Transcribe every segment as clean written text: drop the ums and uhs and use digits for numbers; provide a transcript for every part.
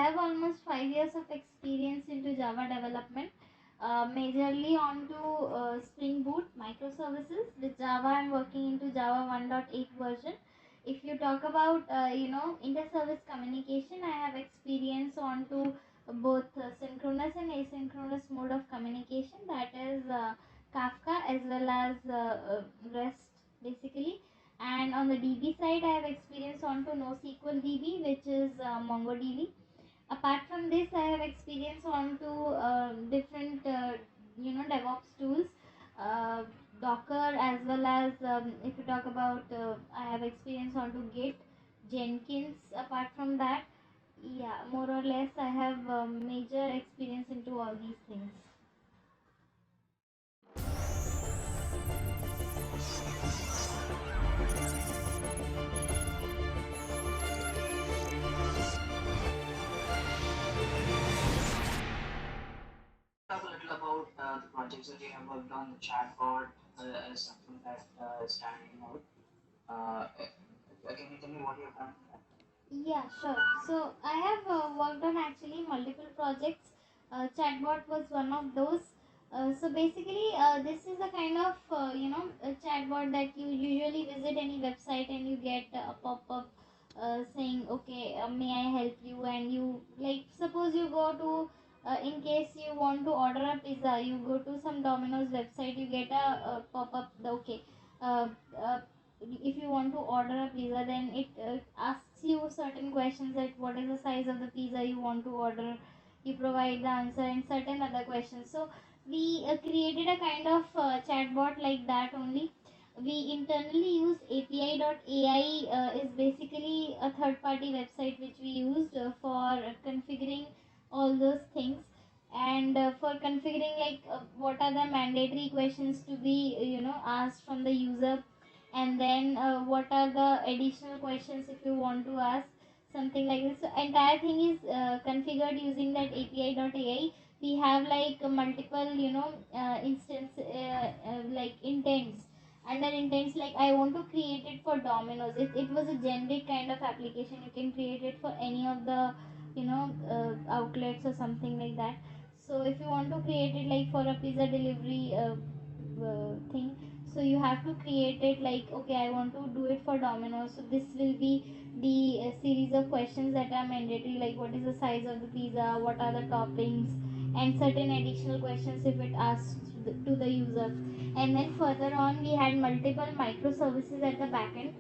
have almost 5 years of experience into Java development, majorly onto Spring Boot microservices. With Java, I'm working into Java 1.8 version. If you talk about inter-service communication, I have experience onto both synchronous and asynchronous mode of communication. That is Kafka as well as REST basically. And on the DB side, I have experience onto NoSQL DB, which is MongoDB. Apart from this, I have experience onto different DevOps tools, uh, Docker, as well as if you talk about I have experience onto Git, Jenkins. Apart from that, yeah, more or less I have major experience into all these things. Talk a little about the projects that you have worked on, the chatbot as something that is standing out. Can you tell me what you have done? Yeah, sure. So I have worked on actually multiple projects. Chatbot was one of those. So basically, this is a kind of a chatbot that you usually visit any website and you get a pop-up saying, "Okay, may I help you?" And you like suppose you go to in case you want to order a pizza, you go to some Domino's website, you get a pop-up. Okay, uh, uh, if you want to order a pizza, then it asks you certain questions like what is the size of the pizza you want to order. You provide the answer and certain other questions. So we created a kind of chatbot like that only. We internally used api.ai, is basically a third party website which we used for configuring all those things, and for configuring like what are the mandatory questions to be asked from the user, and then what are the additional questions if you want to ask something like this. So entire thing is configured using that api.ai. We have like multiple instance like intents. Under intents, like I want to create it for Domino's. It was a generic kind of application. You can create it for any of the outlets or something like that. So if you want to create it like for a pizza delivery thing, so you have to create it like, okay, I want to do it for Domino's. So this will be the series of questions that are mandatory, like what is the size of the pizza, what are the toppings, and certain additional questions if it asks to the user. And then further on, we had multiple microservices at the backend.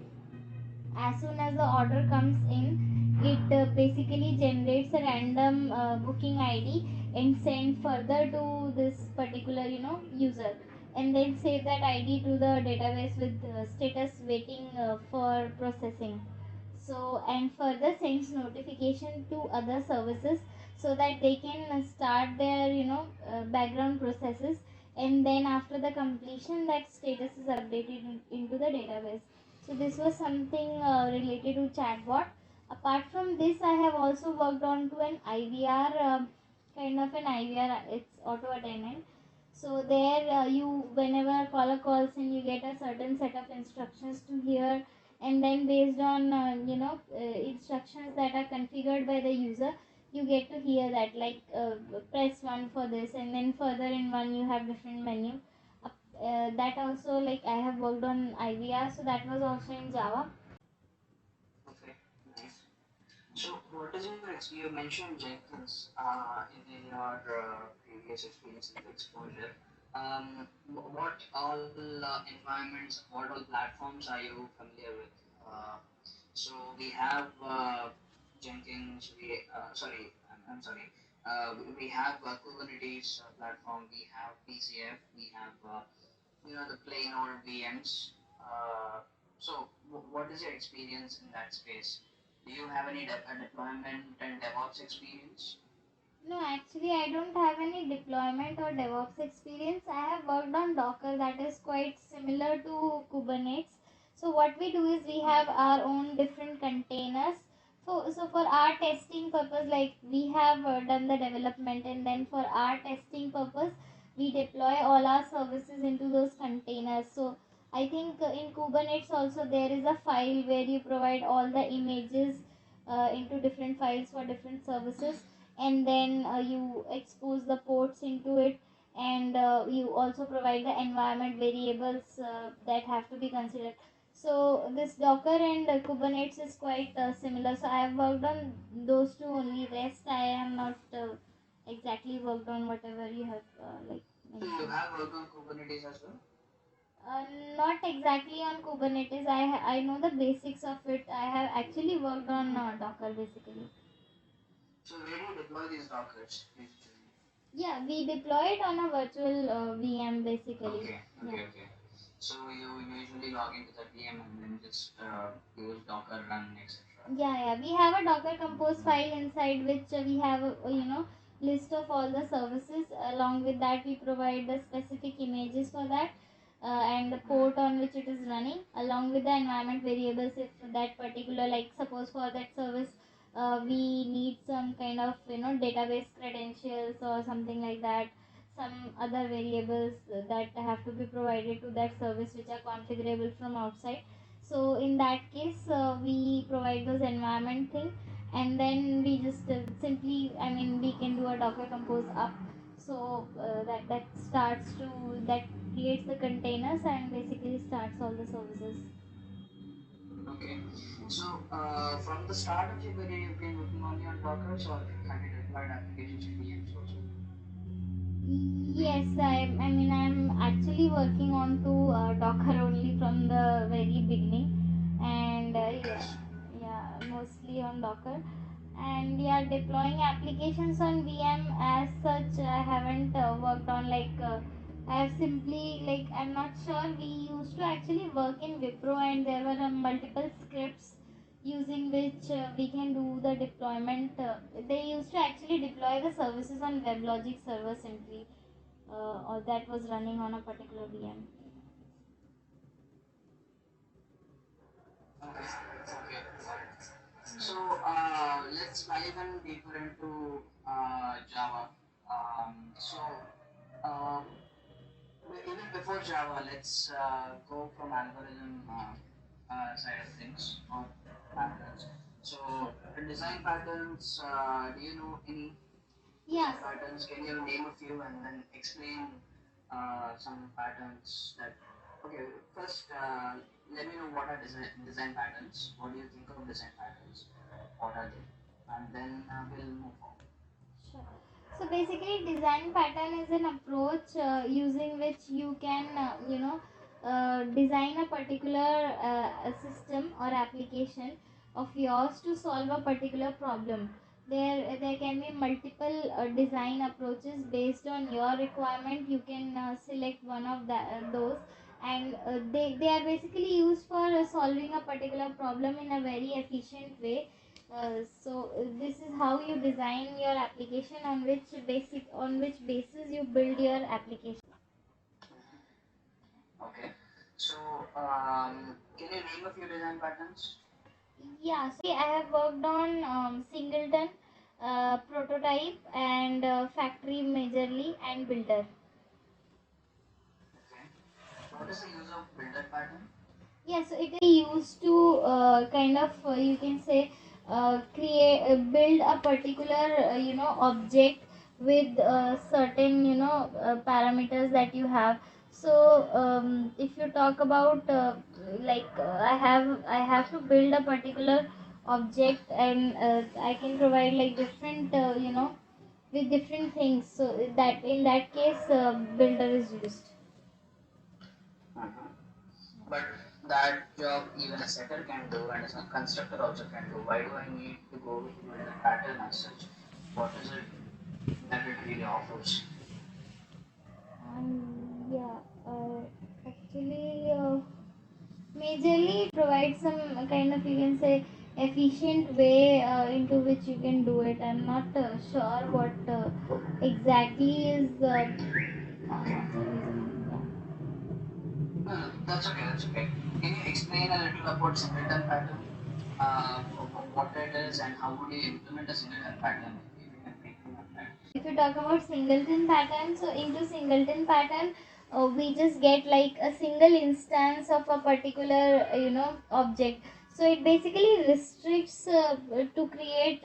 As soon as the order comes in, it basically generates a random booking id and send further to this particular user, and then save that id to the database with status waiting for processing. So and further sends notification to other services so that they can start their background processes, and then after the completion that status is updated into the database. So this was something related to chatbot. Apart from this, I have also worked on to an IVR, kind of an IVR. It's auto attendant. So there, you whenever a caller calls in, you get a certain set of instructions to hear, and then based on instructions that are configured by the user, you get to hear that like press one for this, and then further in one you have different menu. That also, like I have worked on IVR, so that was also in Java. Okay, nice. So, what is your experience? You mentioned Jenkins in your previous experience and exposure. What all environments, what all platforms are you familiar with? So we have Jenkins. I'm sorry. We have Kubernetes platform. We have PCF. We have the plain old VMs. So, what is your experience in that space? Do you have any deployment and DevOps experience? No, actually, I don't have any deployment or DevOps experience. I have worked on Docker, that is quite similar to Kubernetes. So, what we do is we have our own different containers. So for our testing purpose, like we have done the development, and then for our testing purpose, we deploy all our services into those containers. So, I think in Kubernetes also there is a file where you provide all the images into different files for different services, and then you expose the ports into it, and you also provide the environment variables that have to be considered. So this Docker and Kubernetes is quite similar. So I have worked on those two only. Rest I am not exactly worked on whatever you have like So you mentioned. have worked on Kubernetes as well? Uh, Not exactly on Kubernetes. I know the basics of it. I have actually worked on Docker basically. So where do you deploy these Dockers usually? Yeah, we deploy it on a virtual VM basically. Okay, Yeah. okay, okay. So you usually log into the VM and then just use Docker run, etc. Yeah, we have a Docker Compose file inside which we have list of all the services. Along with that, we provide the specific images for that, and the port on which it is running, along with the environment variables. If that particular, like suppose for that service, we need some kind of database credentials or something like that, some other variables that have to be provided to that service which are configurable from outside. So in that case, we provide those environment thing, and then we just simply, I mean, we can do a Docker Compose up. So that starts to that creates the containers and basically starts all the services. Okay. So from the start of your career, you've been working only on Dockers, or have you deployed applications in VMs also? Yes, I mean, I'm actually working on to Docker only from the very beginning, and yeah, Nice. yeah, mostly on Docker, and yeah, deploying applications on VM as such, I haven't worked on like. I have simply like I'm not sure. We used to actually work in Wipro, and there were multiple scripts using which we can do the deployment. They used to actually deploy the services on WebLogic server simply, or that was running on a particular VM. Okay. Okay. Got it. So let's dive in deeper into Java. So uh, even before Java, let's go from algorithm side of things or patterns. So design patterns. Do you know any Yeah, design patterns? Can you name a few and then explain some patterns that? Okay, first let me know what are design patterns. What do you think of design patterns? What are they? And then we'll move on. sure. So basically, design pattern is an approach using which you can, design a particular system or application of yours to solve a particular problem. There can be multiple design approaches based on your requirement. You can select one of those, and they are basically used for solving a particular problem in a very efficient way. This is how you design your application, on which basis you build your application. Okay. So can you name a few design patterns? Yeah, so I have worked on singleton, prototype, and factory majorly, and builder. Okay. What is the use of builder pattern? Yeah, so it is used to kind of you can say create build a particular object with certain parameters that you have. So if you talk about I have to build a particular object, and I can provide like different with different things. So that in that case builder is used. Mhm. But that job even a setter can do and a constructor also can do. Why do I need to go with builder pattern as such? What is it that it really offers? Yeah, actually, majorly it provides some kind of, you can say, efficient way into which you can do it. I'm not sure what exactly is Okay. the reason. No, no, that's okay, that's okay. Can you explain a little about singleton pattern? What it is and how would you implement a singleton pattern if you can brief me on that? If you talk about singleton pattern, so into singleton pattern, we just get like a single instance of a particular object. So it basically restricts to create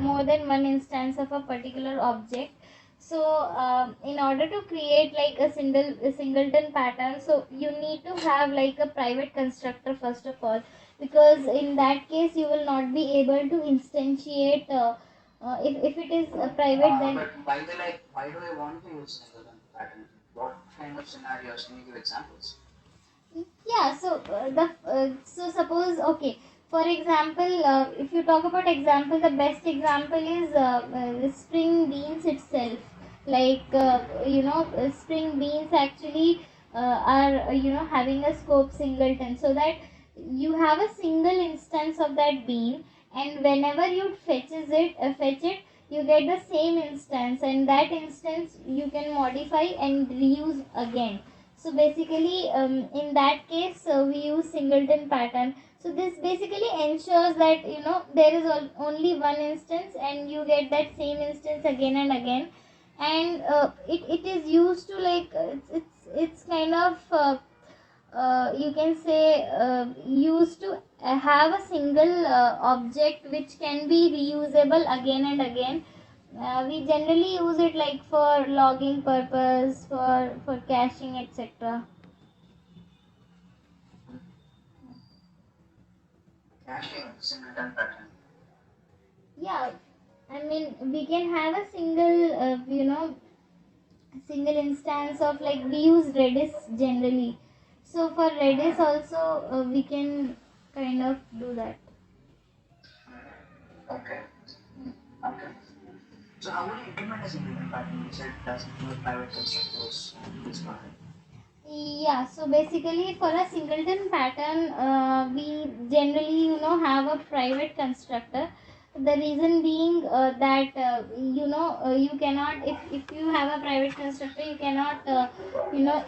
more than one instance of a particular object. So in order to create like a singleton pattern, so you need to have like a private constructor first of all, because in that case you will not be able to instantiate if it is private, then But why do I want to use singleton pattern? What kind of scenarios? Can you give examples? yeah. So so suppose, okay, for example, if you talk about example, the best example is spring beans itself. Like spring beans actually are having a scope singleton, so that you have a single instance of that bean, and whenever you fetch it, you get the same instance, and that instance you can modify and reuse again. So basically, in that case, we use singleton pattern. So this basically ensures that there is only one instance, and you get that same instance again and again. And it is used to like it's kind of you can say used to have a single object which can be reusable again and again. We generally use it like for logging purpose, for caching, etc. Caching singleton pattern. Yeah, I mean we can have a single instance of, like, we use Redis generally. So for Redis also we can kind of do that. Okay. Okay. So how would you implement a singleton pattern? You said it doesn't use private constructors and this part. Yeah, so basically for a singleton pattern, we generally have a private constructor. The reason being that you cannot, if you have a private constructor, you cannot you know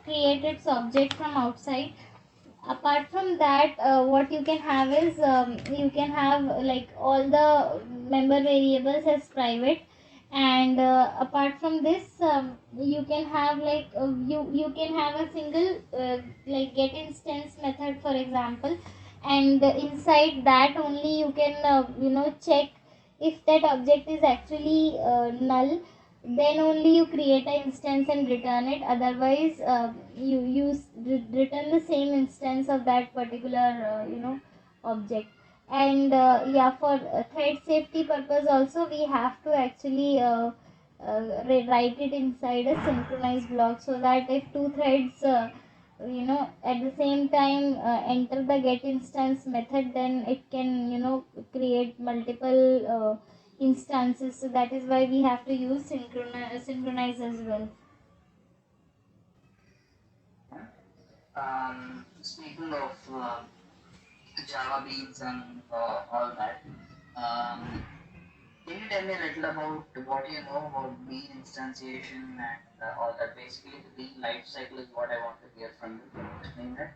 create its object from outside. Apart from that, what you can have is you can have like all the member variables as private. And apart from this, you can have like you can have a single like get instance method, for example. And inside that only you can check if that object is actually null. Then only you create an instance and return it. Otherwise you return the same instance of that particular object. And yeah, for thread safety purpose also, we have to actually write it inside a synchronized block, so that if two threads at the same time enter the get instance method, then it can create multiple instances. So that is why we have to use synchronize as well. Speaking of Java beans and all that, um, can you tell me a little about what you know about bean instantiation and all that? Basically, the bean life cycle is what I want to hear from you. Can you explain that?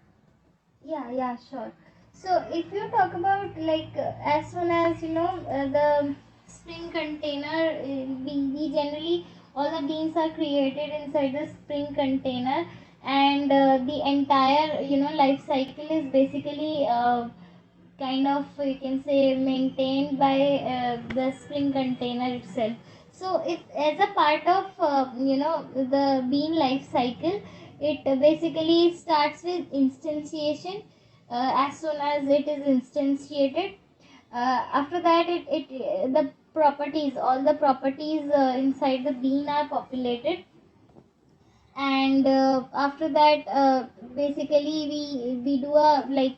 Yeah, sure. So if you talk about like as soon as the spring container, we generally, all the beans are created inside the spring container. And the entire life cycle is basically kind of, you can say, maintained by the spring container itself. So if as a part of the bean life cycle, it basically starts with instantiation. As soon as it is instantiated, after that the properties, all the properties inside the bean are populated. And after that, basically we do a like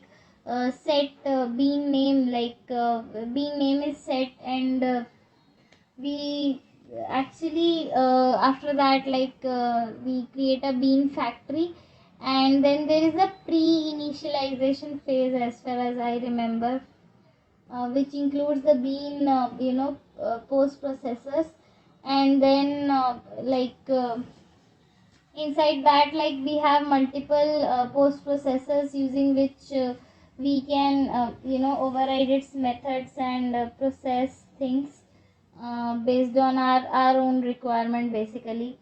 set bean name, like bean name is set. And we actually after that, like we create a bean factory. And then there is a pre-initialization phase, as far as I remember, which includes the bean post processors. And then inside that, like, we have multiple post processors using which we can override its methods and process things based on our own requirement, basically.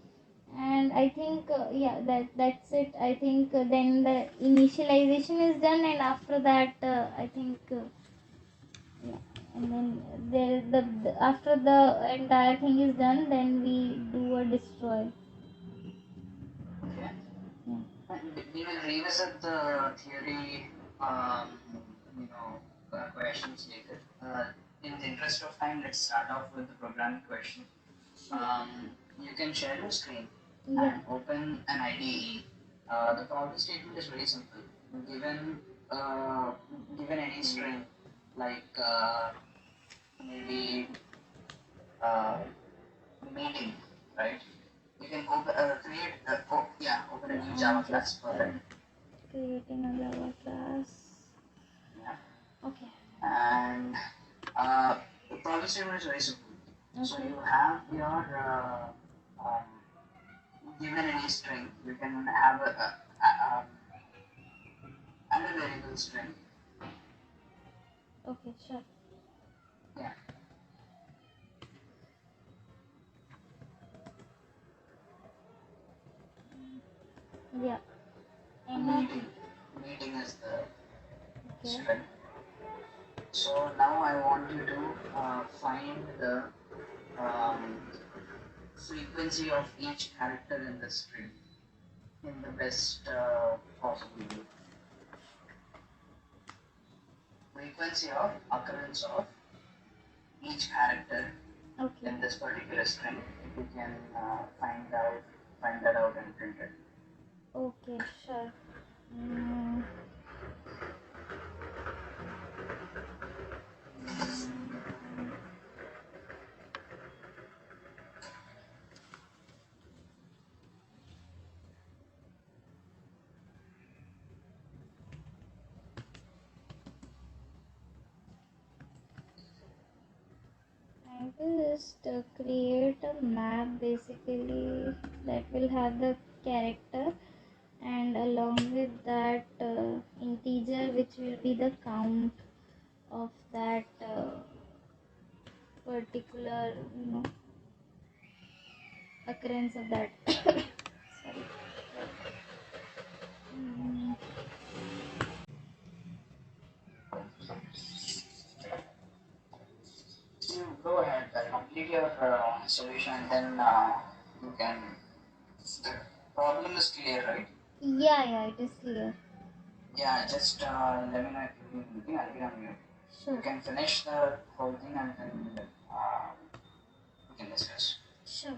And I think yeah, that's it. I think then the initialization is done, and after that I think yeah, and then after the entire thing is done, then we do a destroy. Okay. Yeah. We will revisit the theory, um, questions later. In the interest of time, let's start off with the programming question. You can share your screen Yeah. and open an IDE. The problem statement is very simple. Given uh, given any string like maybe uh, meeting, right? You can open a new Java class for it. Creating a Java class. Yeah. Okay. And the problem statement is very simple. Okay. So you have your given any string, you can have a variable string. Okay, sure. Yeah. Yeah. Meeting is the string. So now I want you to find the um, frequency of each character in the string in the best possible way. Frequency of occurrence of each character in this particular string. If you can find that out and print it. Okay, sure. I will just create a map basically that will have the character, and along with that integer which will be the count of that particular occurrence of that. Sorry. Mm, You go ahead, complete your solution, and then you can. The problem is clear, right? yeah, it is clear. Yeah, just let me know if you need anything. I'll be on mute. Sure. You can finish the whole thing and then we can discuss. Sure.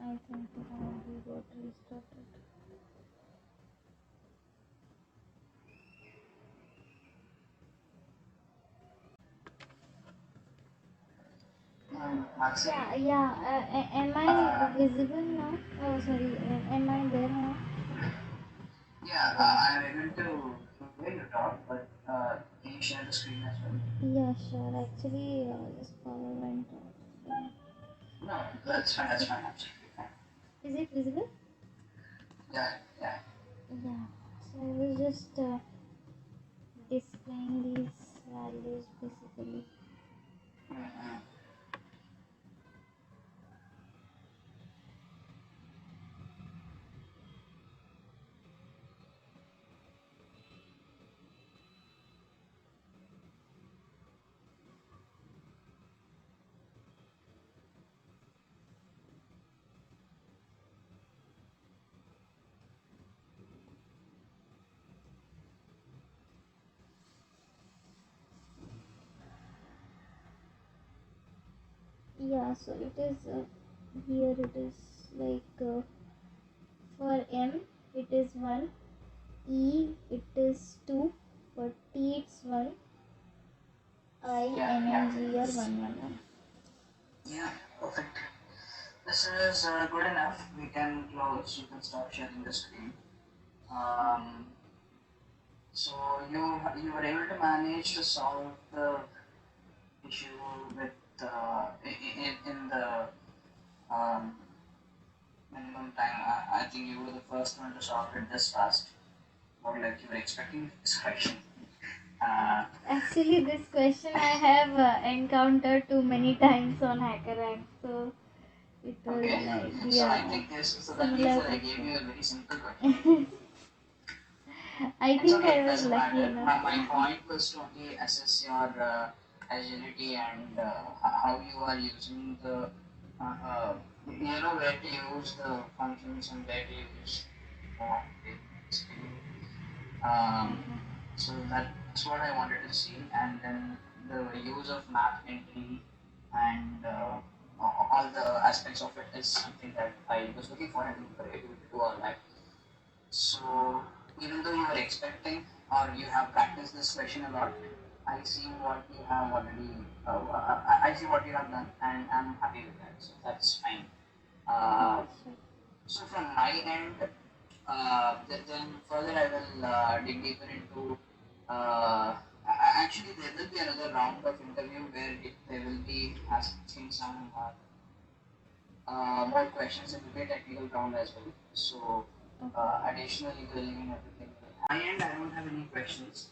I think we got restarted. Yeah. Am I visible now? Oh, sorry. Am I there now? Yeah, I'm able to hear you talk, but can you share the screen as well? Yeah, sure. Actually, this power went off. No, that's fine. That's fine. Absolutely fine. Is it visible? Yeah. Yeah. So I was just displaying these values basically. Mm-hmm. Yeah, so it is here. It is like for M it is 1, E it is 2, for T it's 1, I, N, and G are 1. Yeah, perfect. This is good enough. We can close. You can stop sharing the screen. Um, So you were able to manage to solve the issue with in the um, minimum time. I think you were the first one to solve it this fast. Or like you were expecting this question. Uh, Actually, this question I have encountered too many times on HackerRank, so it was okay. like, So I yeah, think yes. So that means similar that I gave question. you a very simple question. I It's think okay. It I was doesn't lucky matter. enough. My point was to only assess your agility and how you are using the where to use the functions and where to use uh, basically. Um, Okay. so that's what I wanted to see, and then the use of map entry and all the aspects of it is something that I was looking for, and you were able to do all that. So even though you were expecting or you have practiced this question a lot, I see what you have already. I see what you have done, and I'm happy with that. So that's fine. Uh, Sure. so from my end, then further I will dig deeper into. Actually, there will be another round of interview where they will be asking some more questions. It will be a technical round as well. So Okay. additional grilling and everything. My end, I don't have any questions.